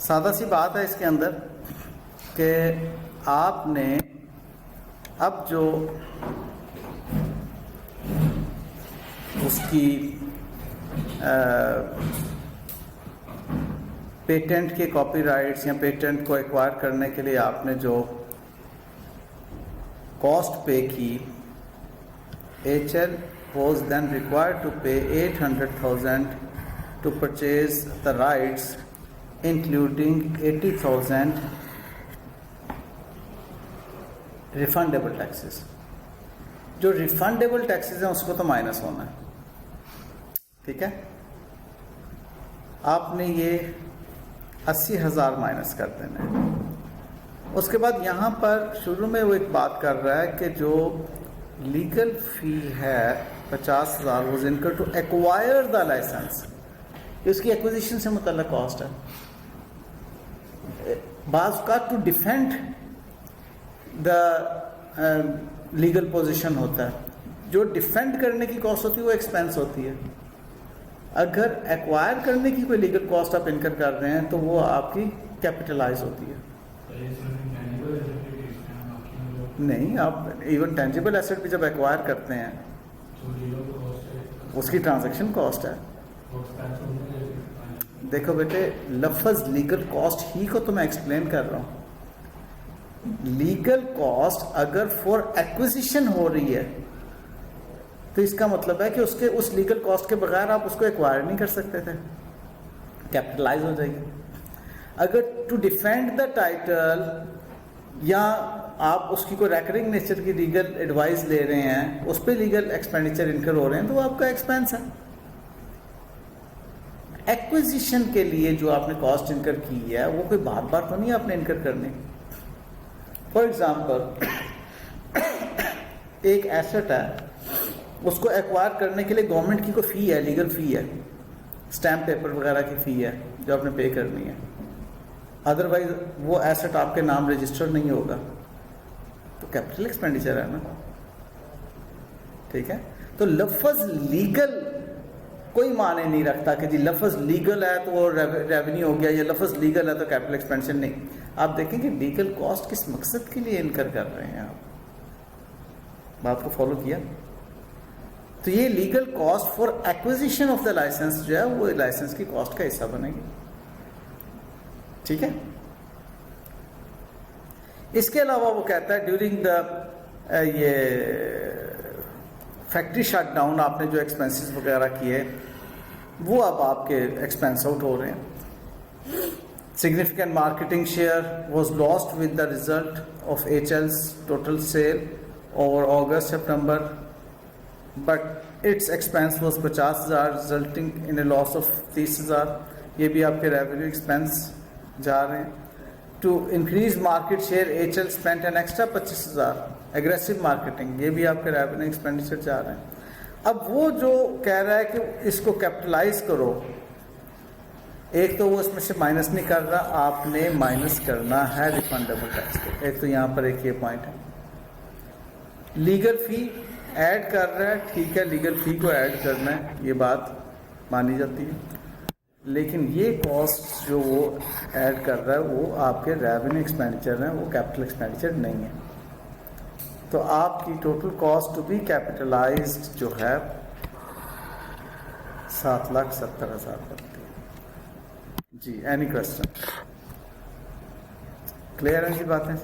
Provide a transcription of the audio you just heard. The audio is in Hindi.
सादा सी बात है इसके अंदर कि आपने अब जो उसकी पेटेंट के कॉपीराइट्स या पेटेंट को एक्वायर करने के लिए आपने जो कॉस्ट पे की, HL was then required to pay 800,000 to purchase the rights, including 80,000 refundable taxes. जो रिफंडेबल टैक्सेस हैं उसको तो माइनस होना है, ठीक है। आपने ये 80,000 माइनस कर देना है। उसके बाद यहाँ पर शुरू में वो एक बात कर रहा है कि जो लीगल फी है 50,000 was incurred to acquire the license, उसकी एक्विजिशन से मुतल्लिक कॉस्ट है। बाज़ का to defend the legal position होता है, जो डिफेंड करने की कॉस्ट होती है वो एक्सपेंस होती है। अगर एक्वायर करने की कोई लीगल कॉस्ट आप इनकर कर रहे हैं तो वो आपकी कैपिटलाइज होती है। नहीं, आप इवन टेंजिबल एसेट भी जब एक्वायर करते हैं उसकी ट्रांजैक्शन कॉस्ट है। देखो बेटे, लफ्ज़ लीगल कॉस्ट ही को तो मैं एक्सप्लेन कर रहा हूँ। लीगल कॉस्ट अगर फॉर एक्विजिशन हो रही है तो इसका मतलब है कि उसके उस लीगल कॉस्ट के बगैर आप उसको एक्वायर नहीं कर सकते थे, कैपिटलाइज हो जाएगी। अगर टू डिफेंड द टाइटल या आप उसकी कोई रेकरिंग नेचर की लीगल एडवाइस ले रहे हैं, उस पर लीगल एक्सपेंडिचर इनकर हो रहे हैं, तो वो आपका एक्सपेंस है। एक्विजिशन के लिए जो आपने कॉस्ट इनकर की है वो कोई बार बार तो नहीं आपने इनकर करनी। फॉर एग्जाम्पल, एक एसेट है, उसको एक्वायर करने के लिए गवर्नमेंट की कोई फ़ी है, लीगल फ़ी है, स्टैम्प पेपर वगैरह की फ़ी है जो आपने पे करनी है। अदरवाइज वो एसेट आपके नाम रजिस्टर्ड नहीं होगा, तो कैपिटल एक्सपेंडिचर है ना, ठीक है। तो लफ्ज़ लीगल कोई माने नहीं रखता कि जी लफ्ज़ लीगल है तो वो रेवेन्यू हो गया, या लफ्ज़ लीगल है तो कैपिटल एक्सपेंडिचर नहीं। आप देखें कि लीगल कॉस्ट किस मकसद के लिए इनकर कर रहे हैं। आप बात को फॉलो किया? तो ये legal cost for acquisition of the license जो है वो लाइसेंस की कॉस्ट का हिस्सा बनेगी, ठीक है। इसके अलावा वो कहता है ड्यूरिंग द ये फैक्ट्री शटडाउन आपने जो एक्सपेंसेस वगैरह किए वो अब आपके एक्सपेंस आउट हो रहे हैं। Significant marketing share was lost with the result of HL's total sale over August September, but its expense was 50,000 resulting in a loss of 30,000। ये भी आपके रेवेन्यू एक्सपेंस जा रहे हैं। To increase market share HL spent an extra 25,000 aggressive marketing, ये भी आपके रेवेन्यू एक्सपेंडिचर जा रहे हैं। अब वो जो कह रहा है कि इसको कैपिटलाइज करो, एक तो वो इसमें से माइनस नहीं कर रहा, आपने माइनस करना है रिफंडेबल टैक्स को। एक तो यहाँ पर एक ये पॉइंट है। लीगल फी ऐड कर रहा है, ठीक है, लीगल फी को ऐड करना है, ये बात मानी जाती है, लेकिन ये कॉस्ट जो वो ऐड कर रहा है वो आपके रेवेन्यू एक्सपेंडिचर हैं, वो कैपिटल एक्सपेंडिचर नहीं है। तो आपकी total cost to be capitalized जो है 7,70,000 बनती है। जी, एनी क्वेश्चन? क्लियर है जी बातें?